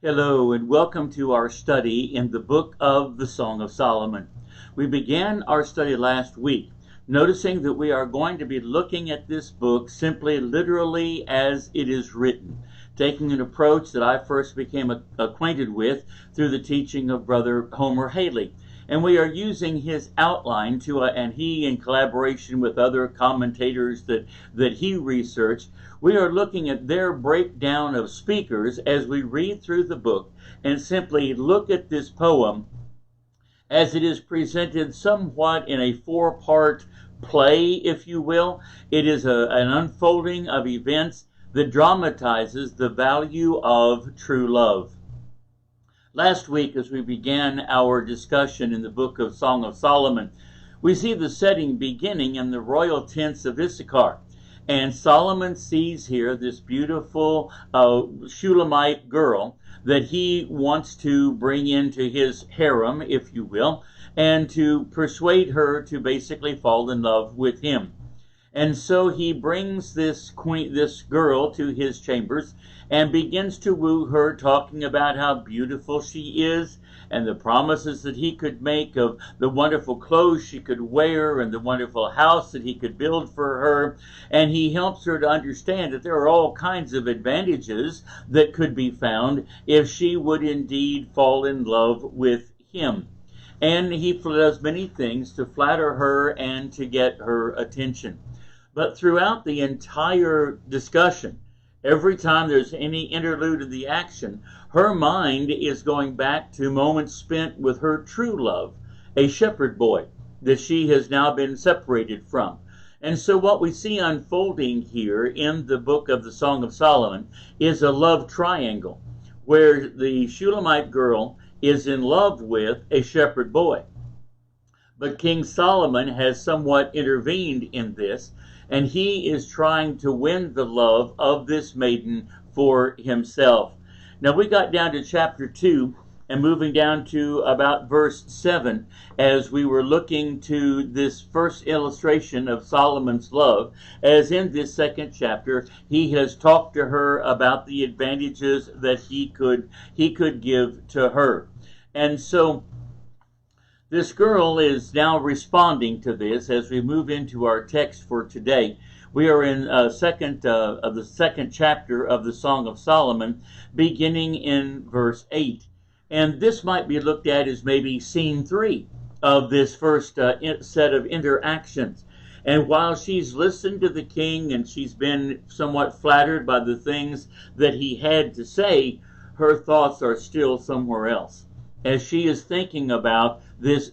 Hello, and welcome to our study in the book of the Song of Solomon. We began our study last week, noticing that we are going to be looking at this book simply literally as it is written, taking an approach that I first became acquainted with through the teaching of Brother Homer Haley. And we are using his outline and he, in collaboration with other commentators that he researched, we are looking at their breakdown of speakers as we read through the book and simply look at this poem as it is presented somewhat in a four-part play, if you will. It is an unfolding of events that dramatizes the value of true love. Last week, as we began our discussion in the book of Song of Solomon, we see the setting beginning in the royal tents of Issachar. And Solomon sees here this beautiful Shulamite girl that he wants to bring into his harem, if you will, and to persuade her to basically fall in love with him. And so he brings this girl to his chambers and begins to woo her, talking about how beautiful she is and the promises that he could make of the wonderful clothes she could wear and the wonderful house that he could build for her. And he helps her to understand that there are all kinds of advantages that could be found if she would indeed fall in love with him. And he does many things to flatter her and to get her attention. But throughout the entire discussion, every time there's any interlude of the action, her mind is going back to moments spent with her true love, a shepherd boy that she has now been separated from. And so what we see unfolding here in the book of the Song of Solomon is a love triangle, where the Shulamite girl is in love with a shepherd boy. But King Solomon has somewhat intervened in this, and he is trying to win the love of this maiden for himself. Now we got down to chapter 2 and moving down to about verse 7 as we were looking to this first illustration of Solomon's love, as in this second chapter he has talked to her about the advantages that he could give to her. And so this girl is now responding to this as we move into our text for today. We are in the second chapter of the Song of Solomon, beginning in verse 8. And this might be looked at as maybe scene 3 of this first set of interactions. And while she's listened to the king and she's been somewhat flattered by the things that he had to say, her thoughts are still somewhere else, as she is thinking about this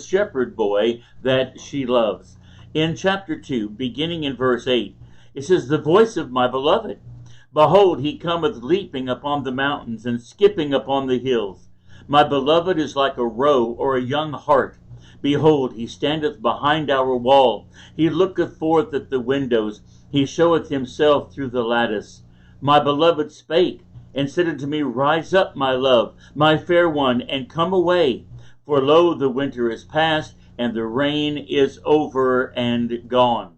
shepherd boy that she loves. In chapter 2, beginning in verse 8, it says, "The voice of my beloved, behold, he cometh leaping upon the mountains and skipping upon the hills. My beloved is like a roe or a young hart. Behold, he standeth behind our wall. He looketh forth at the windows. He showeth himself through the lattice. My beloved spake, and said unto me, Rise up, my love, my fair one, and come away. For lo, the winter is past, and the rain is over and gone."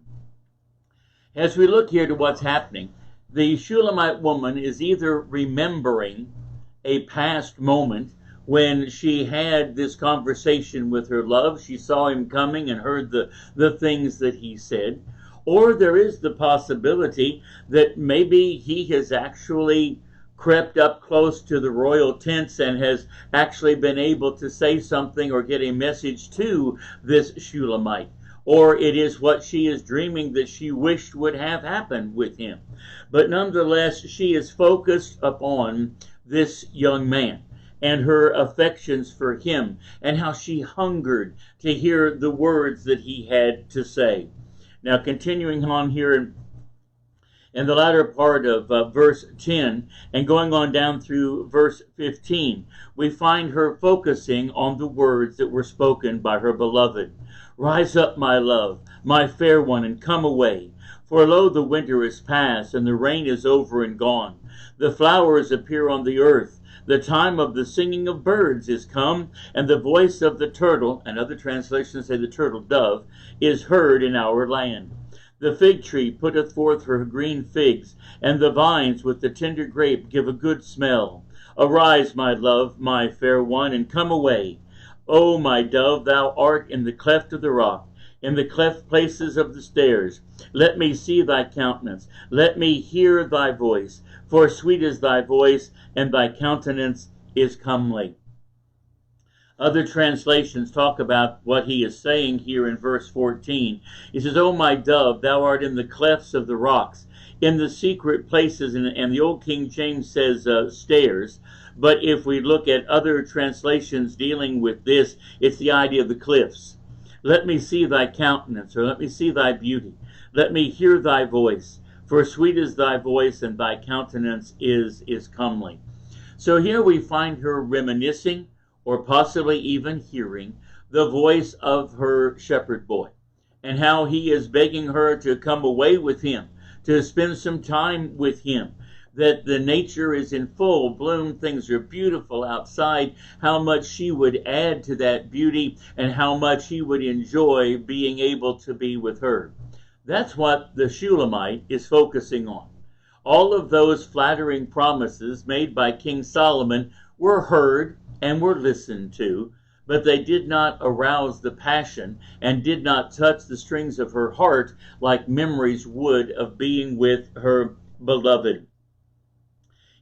As we look here to what's happening, the Shulamite woman is either remembering a past moment when she had this conversation with her love, she saw him coming and heard the things that he said, or there is the possibility that maybe he has actually crept up close to the royal tents and has actually been able to say something or get a message to this Shulamite. Or it is what she is dreaming that she wished would have happened with him. But nonetheless, she is focused upon this young man and her affections for him and how she hungered to hear the words that he had to say. Now, continuing on here in the latter part of verse 10 and going on down through verse 15, we find her focusing on the words that were spoken by her beloved. "Rise up, my love, my fair one, and come away. For lo, the winter is past, and the rain is over and gone. The flowers appear on the earth. The time of the singing of birds is come, and the voice of the turtle," and other translations say the turtle dove, "is heard in our land. The fig tree putteth forth her green figs, and the vines with the tender grape give a good smell. Arise, my love, my fair one, and come away. O my dove, thou art in the cleft of the rock, in the cleft places of the stairs. Let me see thy countenance, let me hear thy voice, for sweet is thy voice, and thy countenance is comely. Other translations talk about what he is saying here in verse 14. He says, O my dove, thou art in the clefts of the rocks, in the secret places, and the old King James says stairs. But if we look at other translations dealing with this, it's the idea of the cliffs. Let me see thy countenance, or let me see thy beauty. Let me hear thy voice, for sweet is thy voice, and thy countenance is comely. So here we find her reminiscing, or possibly even hearing, the voice of her shepherd boy, and how he is begging her to come away with him, to spend some time with him, that the nature is in full bloom, things are beautiful outside, how much she would add to that beauty, and how much he would enjoy being able to be with her. That's what the Shulamite is focusing on. All of those flattering promises made by King Solomon were heard and were listened to, but they did not arouse the passion and did not touch the strings of her heart like memories would of being with her beloved.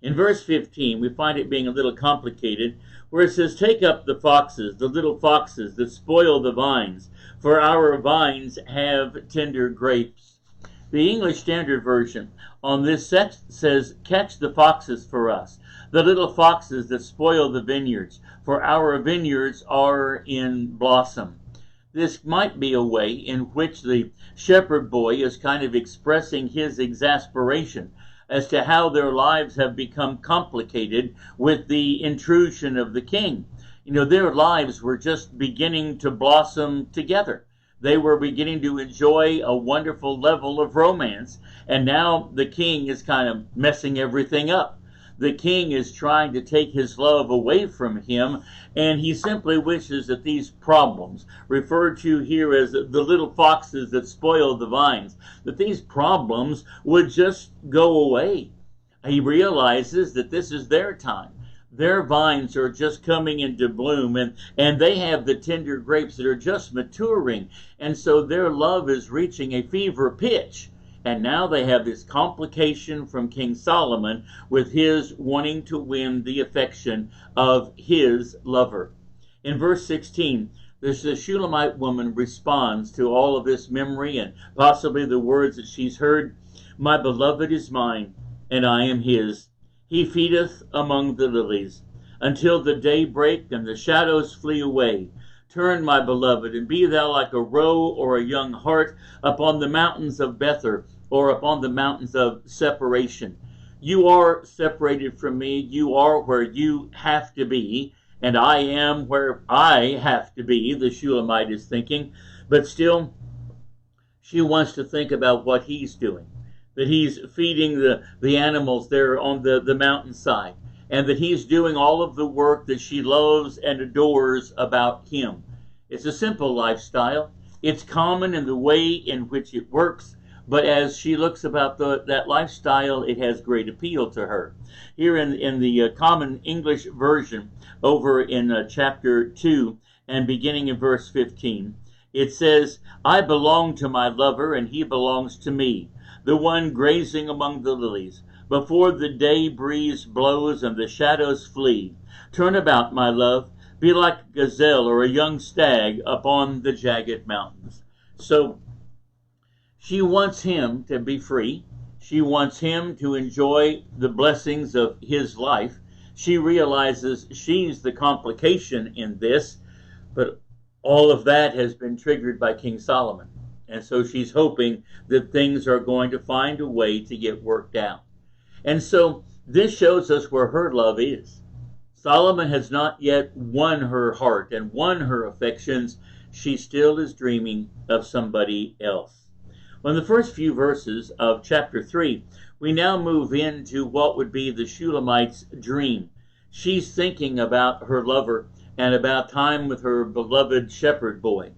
In verse 15, we find it being a little complicated, where it says, Take up the foxes, the little foxes that spoil the vines, for our vines have tender grapes. The English Standard Version on this text says, Catch the foxes for us, the little foxes that spoil the vineyards, for our vineyards are in blossom. This might be a way in which the shepherd boy is kind of expressing his exasperation as to how their lives have become complicated with the intrusion of the king. You know, their lives were just beginning to blossom together. They were beginning to enjoy a wonderful level of romance, and now the king is kind of messing everything up. The king is trying to take his love away from him, and he simply wishes that these problems, referred to here as the little foxes that spoil the vines, that these problems would just go away. He realizes that this is their time. Their vines are just coming into bloom, and they have the tender grapes that are just maturing, and so their love is reaching a fever pitch. And now they have this complication from King Solomon with his wanting to win the affection of his lover. In verse 16, the Shulamite woman responds to all of this memory and possibly the words that she's heard. My beloved is mine, and I am his. He feedeth among the lilies, until the day break and the shadows flee away. Turn, my beloved, and be thou like a roe or a young hart upon the mountains of Bether, or upon the mountains of separation. You are separated from me. You are where you have to be, and I am where I have to be, the Shulamite is thinking. But still, she wants to think about what he's doing, that he's feeding the animals there on the mountainside, and that he's doing all of the work that she loves and adores about him. It's a simple lifestyle. It's common in the way in which it works, but as she looks about that lifestyle, it has great appeal to her. Here in the Common English Version, over in chapter 2, and beginning in verse 15, it says, I belong to my lover, and he belongs to me, the one grazing among the lilies. Before the day breeze blows and the shadows flee, turn about, my love, be like a gazelle or a young stag upon the jagged mountains. So she wants him to be free. She wants him to enjoy the blessings of his life. She realizes she's the complication in this, but all of that has been triggered by King Solomon. And so she's hoping that things are going to find a way to get worked out. And so this shows us where her love is. Solomon has not yet won her heart and won her affections. She still is dreaming of somebody else. Well, in the first few verses of chapter 3, we now move into what would be the Shulamite's dream. She's thinking about her lover and about time with her beloved shepherd boy.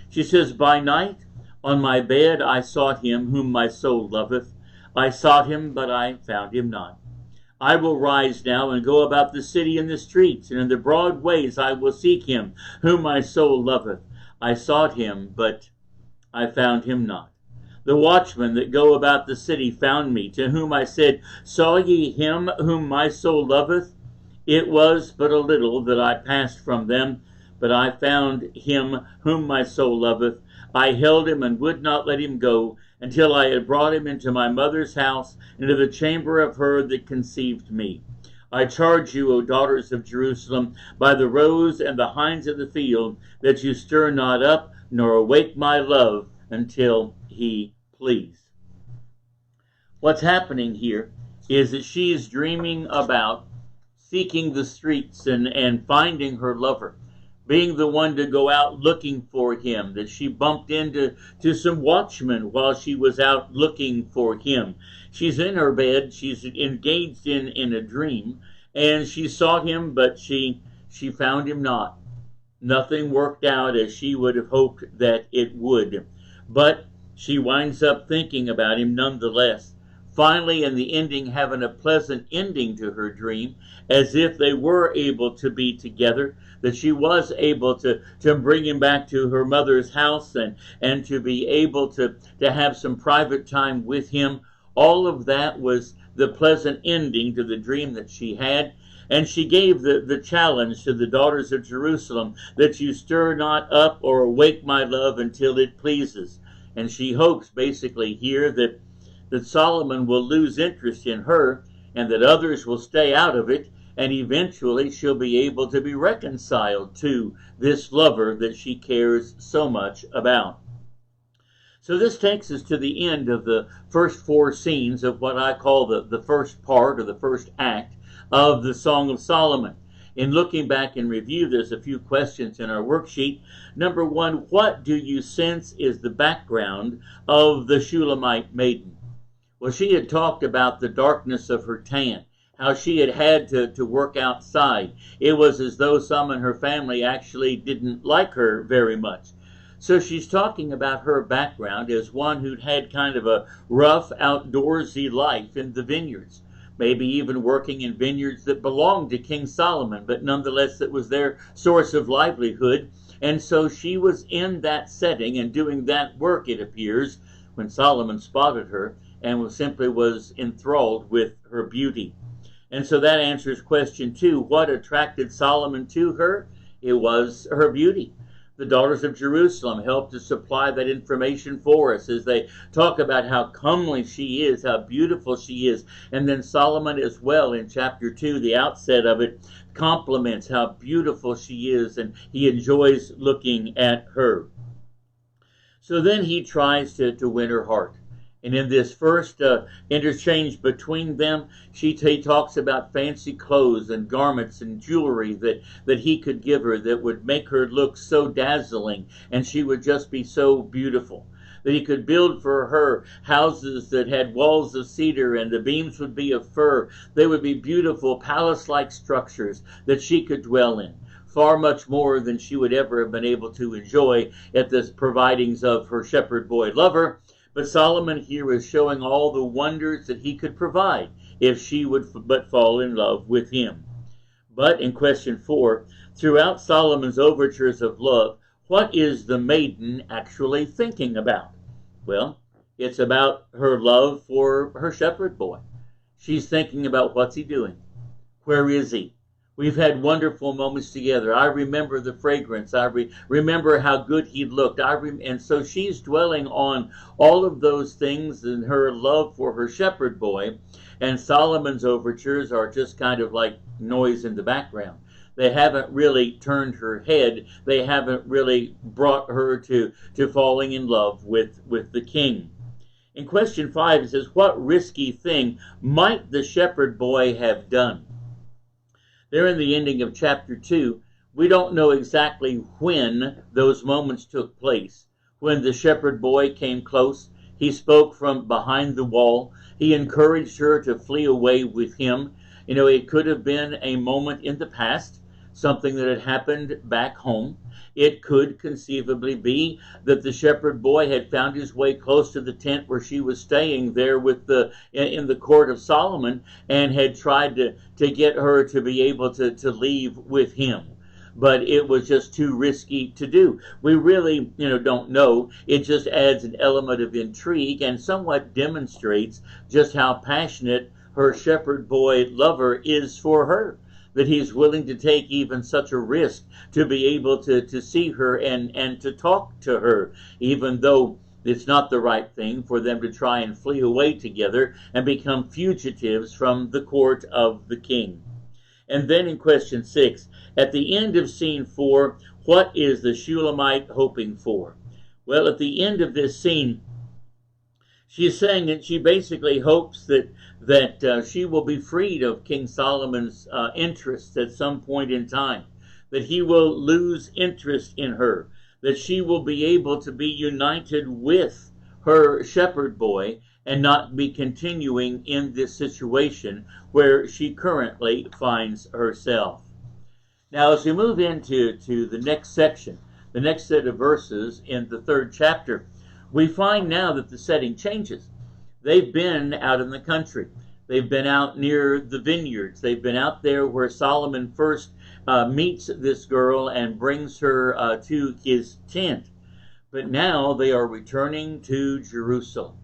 She says, By night on my bed I sought him whom my soul loveth. I sought him, but I found him not. I will rise now and go about the city and the streets, and in the broad ways I will seek him, whom my soul loveth. I sought him, but I found him not. The watchmen that go about the city found me, to whom I said, Saw ye him whom my soul loveth? It was but a little that I passed from them, but I found him whom my soul loveth. I held him and would not let him go, until I had brought him into my mother's house, into the chamber of her that conceived me. I charge you, O daughters of Jerusalem, by the roes and the hinds of the field, that you stir not up, nor awake my love, until he please. What's happening here is that she is dreaming about seeking the streets and finding her lover, being the one to go out looking for him, that she bumped into some watchmen while she was out looking for him. She's in her bed, she's engaged in a dream, and she sought him, but she found him not. Nothing worked out as she would have hoped that it would. But she winds up thinking about him nonetheless. Finally, in the ending, having a pleasant ending to her dream, as if they were able to be together, that she was able to bring him back to her mother's house and to be able to have some private time with him. All of that was the pleasant ending to the dream that she had. And she gave the challenge to the daughters of Jerusalem, that you stir not up or awake my love until it pleases. And she hopes basically here that Solomon will lose interest in her and that others will stay out of it, and eventually she'll be able to be reconciled to this lover that she cares so much about. So this takes us to the end of the first four scenes of what I call the first part, or the first act, of the Song of Solomon. In looking back in review, there's a few questions in our worksheet. Number one, what do you sense is the background of the Shulamite maiden? Well, she had talked about the darkness of her tan, how she had to work outside. It was as though some in her family actually didn't like her very much. So she's talking about her background as one who'd had kind of a rough, outdoorsy life in the vineyards. Maybe even working in vineyards that belonged to King Solomon, but nonetheless it was their source of livelihood. And so she was in that setting and doing that work, it appears, when Solomon spotted her and was enthralled with her beauty. And so that answers question 2. What attracted Solomon to her? It was her beauty. The daughters of Jerusalem help to supply that information for us as they talk about how comely she is, how beautiful she is. And then Solomon as well in chapter 2, the outset of it, compliments how beautiful she is, and he enjoys looking at her. So then he tries to win her heart. And in this first interchange between them, he talks about fancy clothes and garments and jewelry that he could give her that would make her look so dazzling, and she would just be so beautiful. That he could build for her houses that had walls of cedar and the beams would be of fir. They would be beautiful palace-like structures that she could dwell in. Far much more than she would ever have been able to enjoy at the providings of her shepherd boy lover. But Solomon here is showing all the wonders that he could provide if she would but fall in love with him. But in question 4, throughout Solomon's overtures of love, what is the maiden actually thinking about? Well, it's about her love for her shepherd boy. She's thinking about what's he doing? Where is he? We've had wonderful moments together. I remember the fragrance. I remember how good he looked. And so she's dwelling on all of those things and her love for her shepherd boy. And Solomon's overtures are just kind of like noise in the background. They haven't really turned her head. They haven't really brought her to falling in love with the king. In question 5, it says, what risky thing might the shepherd boy have done? There in the ending of chapter 2, we don't know exactly when those moments took place. When the shepherd boy came close, he spoke from behind the wall. He encouraged her to flee away with him. You know, it could have been a moment in the past, something that had happened back home. It could conceivably be that the shepherd boy had found his way close to the tent where she was staying there in the court of Solomon, and had tried to get her to be able to leave with him. But it was just too risky to do. We really, don't know. It just adds an element of intrigue and somewhat demonstrates just how passionate her shepherd boy lover is for her, that he's willing to take even such a risk to be able to see her and to talk to her, even though it's not the right thing for them to try and flee away together and become fugitives from the court of the king. And then in question 6, at the end of scene 4, what is the Shulamite hoping for? Well, at the end of this scene, she's saying that she basically hopes that she will be freed of King Solomon's interests at some point in time, that he will lose interest in her, that she will be able to be united with her shepherd boy and not be continuing in this situation where she currently finds herself. Now, as we move into the next section, the next set of verses in the 3rd chapter, we find now that the setting changes. They've been out in the country. They've been out near the vineyards. They've been out there where Solomon first meets this girl and brings her to his tent. But now they are returning to Jerusalem,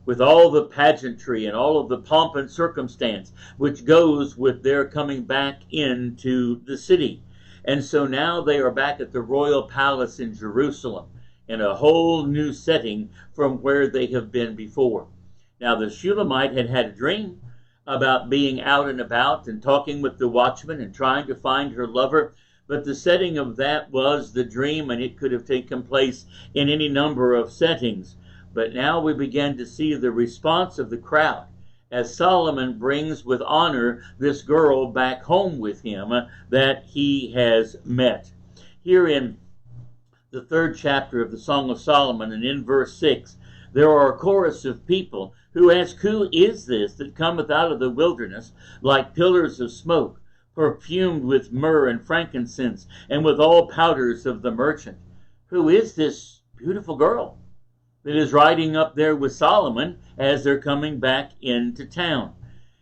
with all the pageantry and all of the pomp and circumstance which goes with their coming back into the city. And so now they are back at the royal palace in Jerusalem, in a whole new setting from where they have been before. Now the Shulamite had a dream about being out and about and talking with the watchman and trying to find her lover, but the setting of that was the dream, and it could have taken place in any number of settings. But now we begin to see the response of the crowd as Solomon brings with honor this girl back home with him that he has met. Here in the 3rd chapter of the Song of Solomon, and in verse 6, there are a chorus of people who ask, "Who is this that cometh out of the wilderness like pillars of smoke, perfumed with myrrh and frankincense, and with all powders of the merchant?" Who is this beautiful girl that is riding up there with Solomon as they're coming back into town?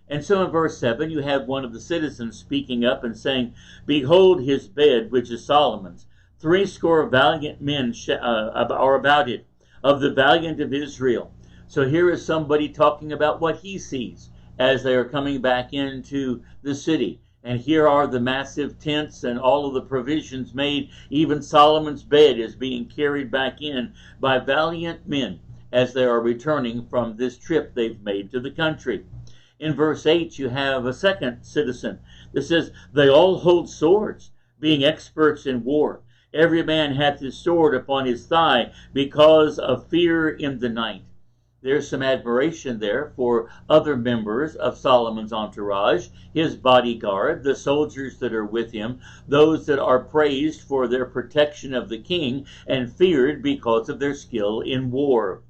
And so in verse 7, you have one of the citizens speaking up and saying, "Behold his bed, which is Solomon's. 80 valiant men are about it, of the valiant of Israel." So here is somebody talking about what he sees as they are coming back into the city. And here are the massive tents and all of the provisions made. Even Solomon's bed is being carried back in by valiant men as they are returning from this trip they've made to the country. In verse 8, you have a second citizen that says, "They all hold swords, being experts in war. Every man hath his sword upon his thigh because of fear in the night." There's some admiration there for other members of Solomon's entourage, his bodyguard, the soldiers that are with him, those that are praised for their protection of the king and feared because of their skill in war.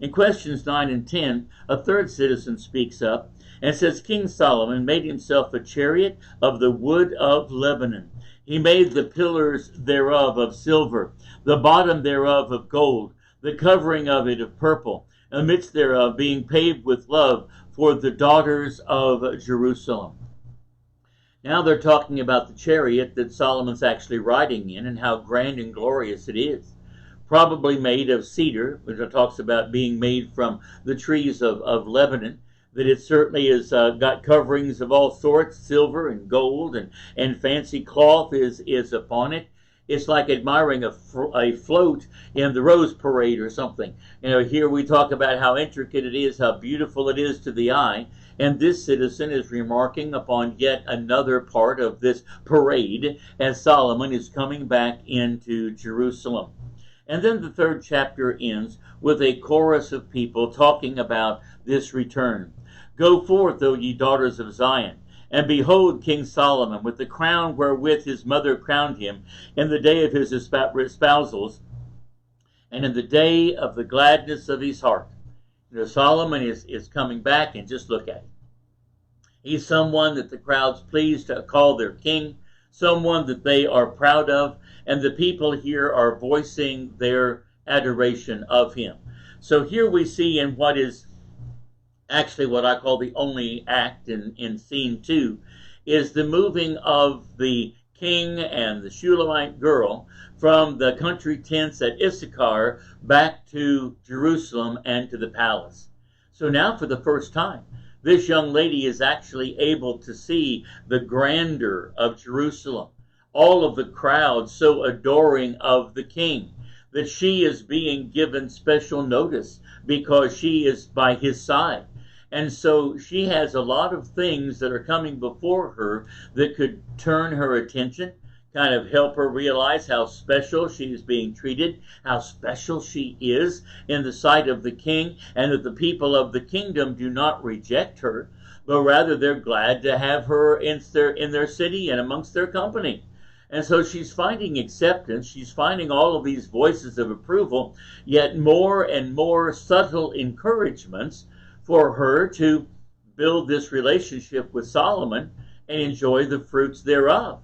In questions 9 and 10, a third citizen speaks up and says, "King Solomon made himself a chariot of the wood of Lebanon. He made the pillars thereof of silver, the bottom thereof of gold, the covering of it of purple, amidst thereof being paved with love for the daughters of Jerusalem." Now they're talking about the chariot that Solomon's actually riding in and how grand and glorious it is. Probably made of cedar, which it talks about being made from the trees of Lebanon, that it certainly has got coverings of all sorts, silver and gold, and fancy cloth is upon it. It's like admiring a float in the Rose Parade or something. Here we talk about how intricate it is, how beautiful it is to the eye. And this citizen is remarking upon yet another part of this parade as Solomon is coming back into Jerusalem. And then the 3rd chapter ends with a chorus of people talking about this return. "Go forth, O ye daughters of Zion, and behold King Solomon with the crown wherewith his mother crowned him in the day of his espousals, and in the day of the gladness of his heart." Solomon is coming back, and just look at him. He's someone that the crowd's pleased to call their king, someone that they are proud of, and the people here are voicing their adoration of him. So here we see in what is actually what I call the only act in scene 2, is the moving of the king and the Shulamite girl from the country tents at Issachar back to Jerusalem and to the palace. So now for the first time, this young lady is actually able to see the grandeur of Jerusalem, all of the crowd so adoring of the king, that she is being given special notice because she is by his side. And so she has a lot of things that are coming before her that could turn her attention, kind of help her realize how special she is being treated, how special she is in the sight of the king, and that the people of the kingdom do not reject her, but rather they're glad to have her in their city and amongst their company. And so she's finding acceptance, she's finding all of these voices of approval, yet more and more subtle encouragements for her to build this relationship with Solomon and enjoy the fruits thereof.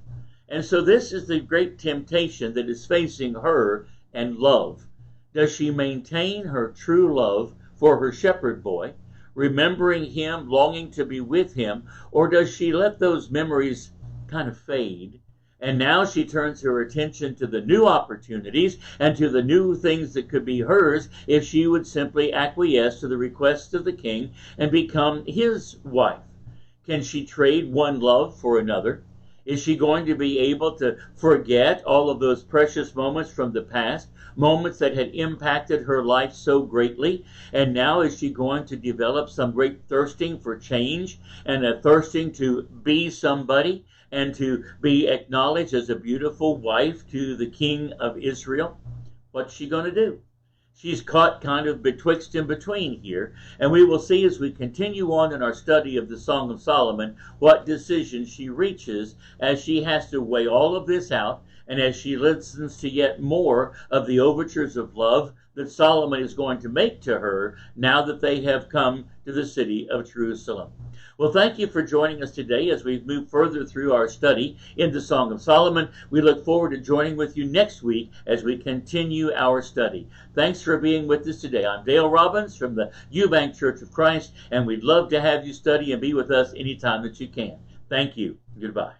And so this is the great temptation that is facing her and love. Does she maintain her true love for her shepherd boy, remembering him, longing to be with him, or does she let those memories kind of fade? And now she turns her attention to the new opportunities and to the new things that could be hers if she would simply acquiesce to the request of the king and become his wife. Can she trade one love for another? Is she going to be able to forget all of those precious moments from the past, moments that had impacted her life so greatly? And now is she going to develop some great thirsting for change and a thirsting to be somebody and to be acknowledged as a beautiful wife to the king of Israel? What's she going to do? She's caught kind of betwixt and between here, and we will see as we continue on in our study of the Song of Solomon what decision she reaches as she has to weigh all of this out, and as she listens to yet more of the overtures of love that Solomon is going to make to her now that they have come to the city of Jerusalem. Well, thank you for joining us today as we move further through our study in the Song of Solomon. We look forward to joining with you next week as we continue our study. Thanks for being with us today. I'm Dale Robbins from the Eubank Church of Christ, and we'd love to have you study and be with us anytime that you can. Thank you. Goodbye.